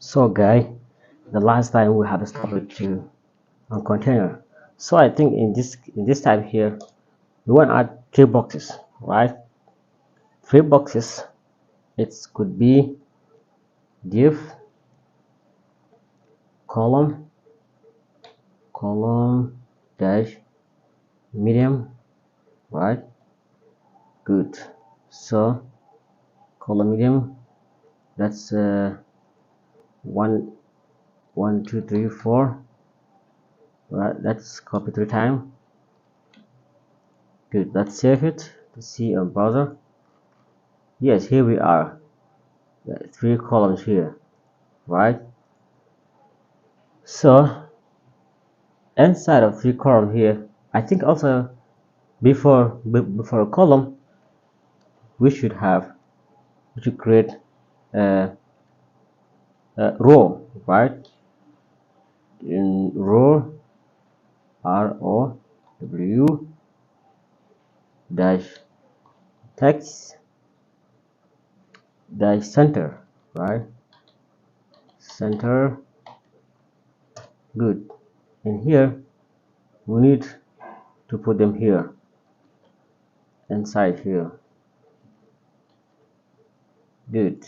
So guy, the last time we have established on container. So I think in this time here we want to add three boxes, right? Three boxes. It could be div, column, dash medium, right? Good. So column medium. That's one, 2, 3, 4. Right. Let's copy 3 times. Good. Let's save it to see on browser. Yes, here we are. 3 columns here, right? So inside of 3 column here, I think also before a column we should create a, a row, right? In row row dash text dash center, right? Center. Good. And here we need to put them here inside here. Good.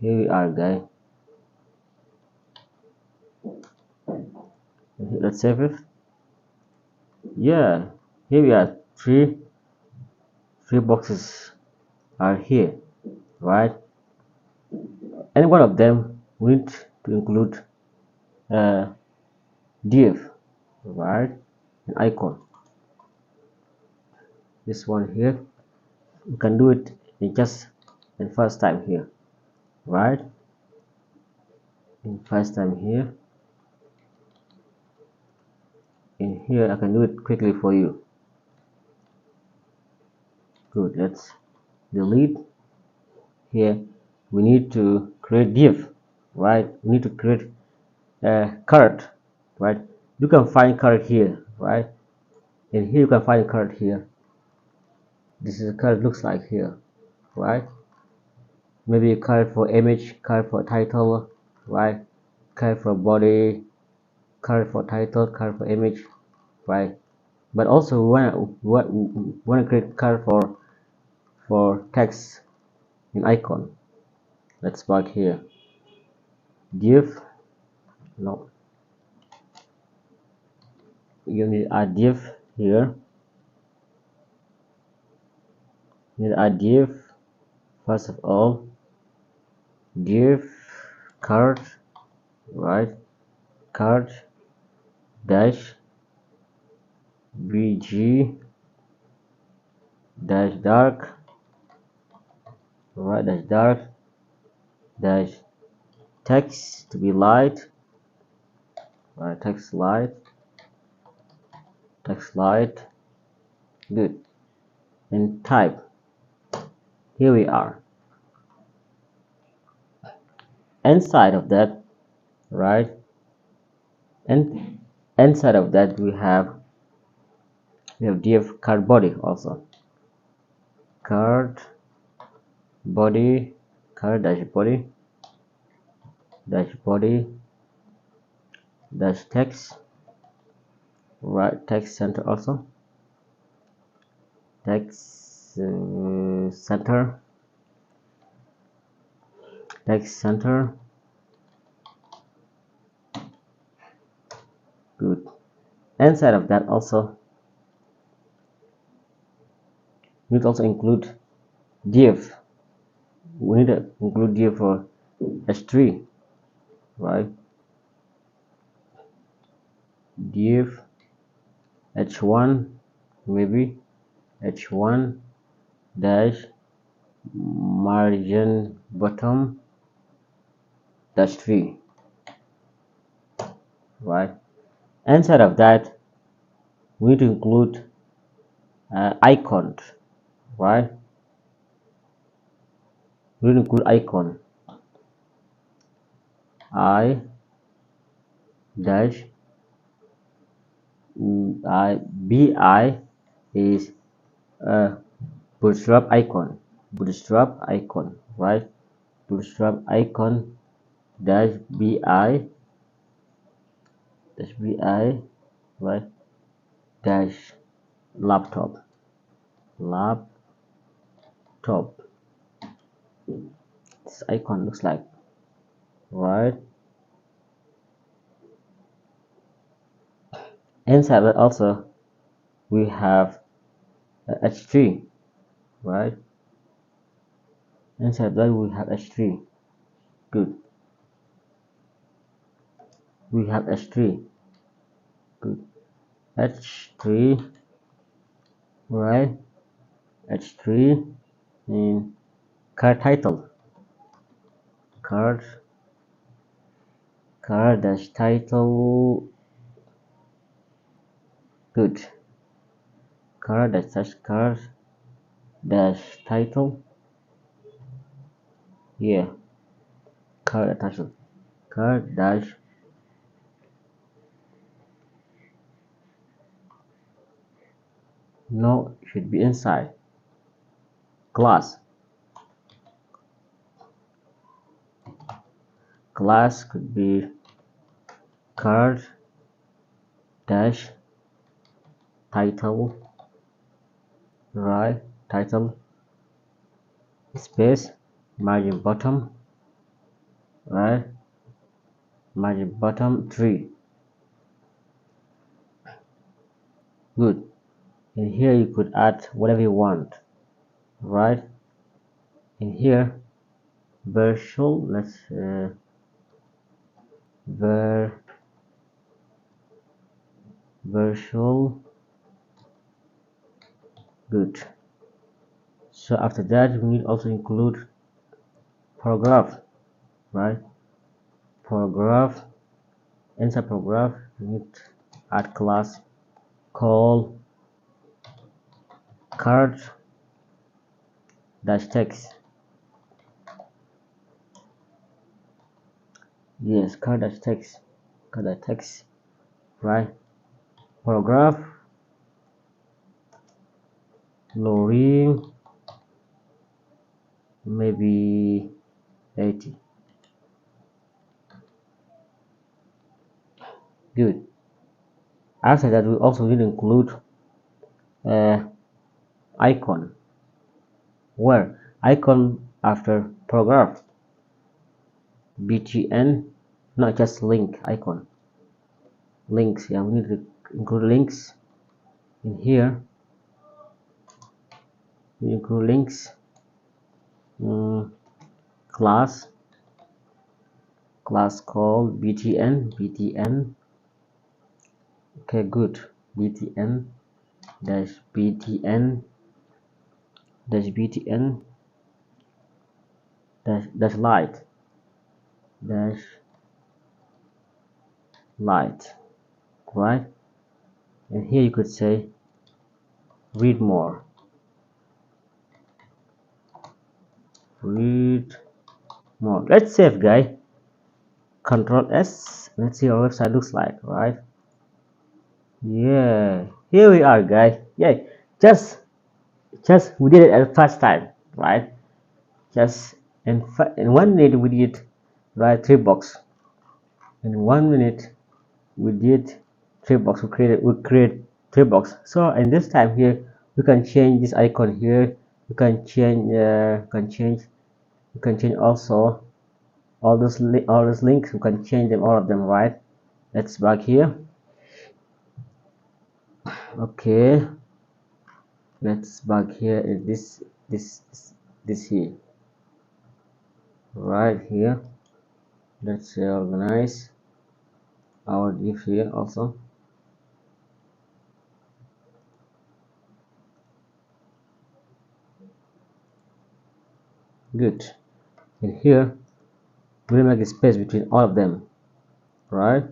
Here we are, guys. Let's save it. Yeah, here we are. Three boxes are here, right? Any one of them we need to include a div, right? An icon. This one here, we can do it in first time here, right? In first time here. In here, I can do it quickly for you. Good. Let's delete. Here we need to create div, right? We need to create a card, right? You can find card here, right? And here you can find card here. This is a card looks like here, right? Maybe a card for image, card for title, right? Card for body, card for title, card for image, right? But also we want to create card for text and icon. Let's back here. Div, no, you need a div here. You need a div. First of all, div card, right? Card dash bg dash dark, right? Dash dark dash text to be light, right? Text light. Good. And type. Here we are. Inside of that, right? And inside of that we have div card body also. Card body, card dash body dash text, right? Text center also. Text center. Text center. Good. Inside of that also we need to also include div. We need to include div for h3, right? Div h1, maybe h1 dash margin bottom dash 3, right? Inside of that we need to include icon, right? We need to include icon. I dash bi is bootstrap icon, right? Bootstrap icon dash bi right dash laptop this icon looks like, right? Inside that also we have h3, right? Inside that we have h3. Good. We have h3. Good. h3, right? h3 and card title, card dash title. Good. Card dash title. Yeah. Card title. Card dash no should be inside class. Class could be card dash title, right? Title space margin bottom, right? Margin bottom 3. Good. And here you could add whatever you want, right? And here virtual, let's virtual. Good. So after that we need also include paragraph, right? Paragraph. Inside paragraph we need to add class called card dash text. Yes, card dash text. Card dash text, right? Paragraph lowering maybe 80. Good. After that we also need to include icon, where icon after paragraph btn, not just link icon. Links, yeah, we need to include links in here. We include links. Class called btn. Okay, good. btn dash btn dash light right? And here you could say read more. Let's save, guys. Control S. Let's see our website looks like, right? Yeah, here we are, guys. Yeah, just we did it at the first time, right? Just in 1 minute we did, right, 3 box. In 1 minute we did 3 box. We create 3 box. So in this time here we can change this icon here. You can change also all those links. You can change them, all of them, right? Let's back here. Okay, let's back here in this here, right here. Let's organize our div here also. Good. And here we'll make a space between all of them, right?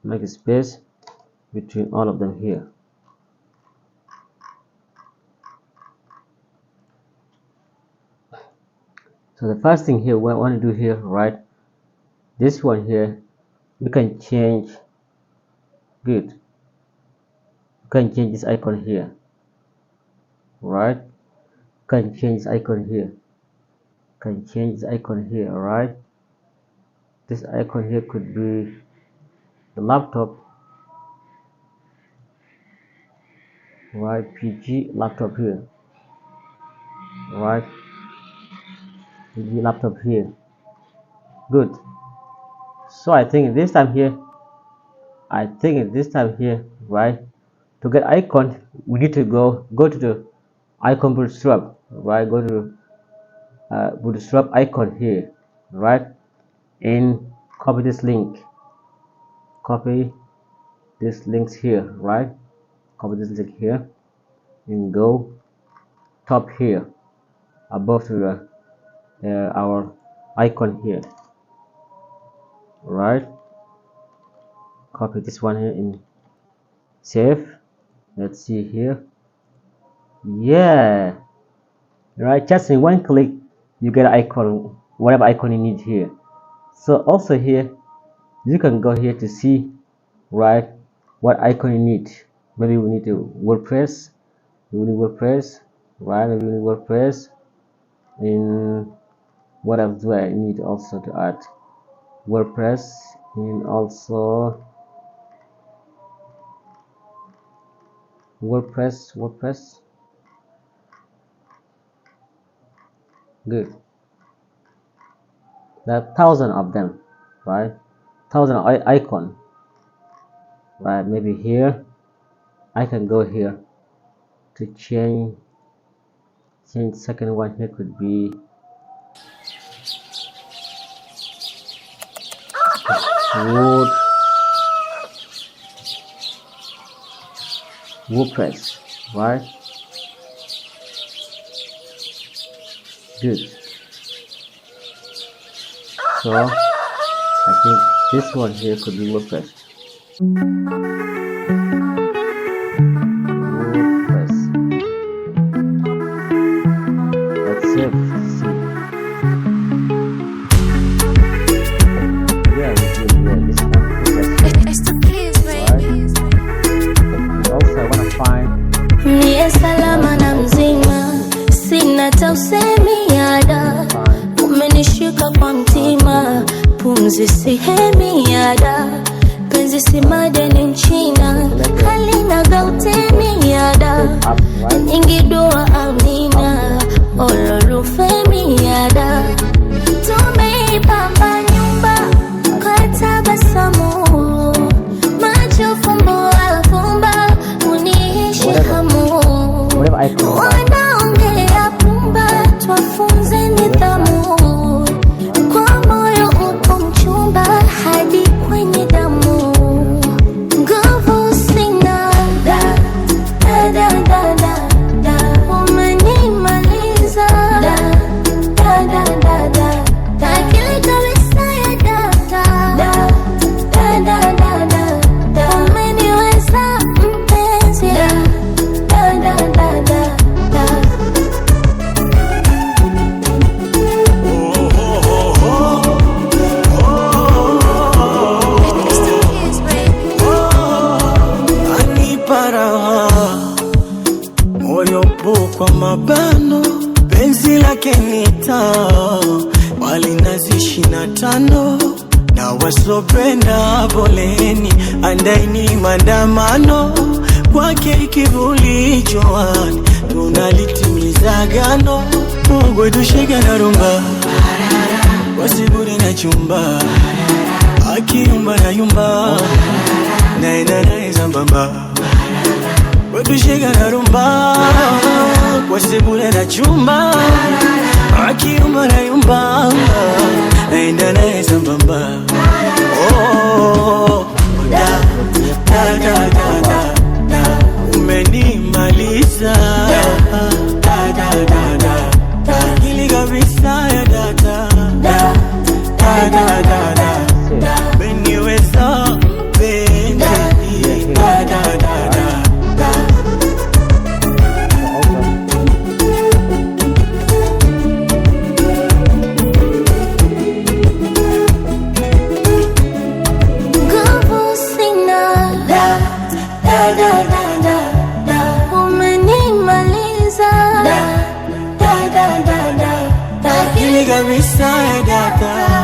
Make a space between all of them here. So the first thing here we want to do here, right, this one here we can change. Good. You can change this icon here, right? You can change this icon here. You can change this icon here. All right, this icon here could be the laptop, right? PG laptop here, right? PG laptop here. Good. So I think this time here, right, to get icon we need to go to the icon Bootstrap, right? Go to Bootstrap icon here, right, and copy this link, copy this links here, right? Copy this link here and go top here above to our icon here, right? Copy this one here and save. Let's see here. Yeah, right, just in one click you get an icon, whatever icon you need here. So also here you can go here to see, right, what icon you need. Maybe we need to WordPress, right? Maybe we need WordPress. And what else do I need also to add? WordPress, and also WordPress. Good. There are thousands of them, right? Thousand icon, right? Maybe here I can go here to change second one here could be WordPress, right? Good. So I think this one here could be WordPress. Let's see. Yeah, this one WordPress. It's the kids, baby. And also I wanna find Niye salama na mzima, sina tausemi yada, umenishika kwa mtima, pumzi sihemi yada, penzi si madeni nchina, halina gautemi yada, nyingi dua amina, ololufemi yada, tumeipamba nyumba kwa tabasamu, macho fumbo afumba, uniishi hamu, wanaongea pumba, twafunze nidhamu, kwa moyo upo mchumba hadi kwenye damu, nguvu sina, da da da da da da, umenimaliza, da da da da da da, akili kabisa ya data, da da da da da da, umeniweza mpenzi, da da da da da da. It's the kids, baby. Anipa raha, moyo po kwa mabano, penzi lake ni taa, wali nazi 25 na wasopenda poleni, andaini maandamano, kwake kivuli jwani, tunalitimiza gano, Mungu tushike na rumba, wasiburi na chumba, akiyumba na yumba, naenda naye sambamba, wetushika na rumba, wasiburi na chumba, akiyumba na yumba, naenda naye sambamba. Oh, da da da da da da, umenimaliza, da da da da da, akili kabisa ya data, da da da da da, umeniweza mpenzi, da da da da da. data.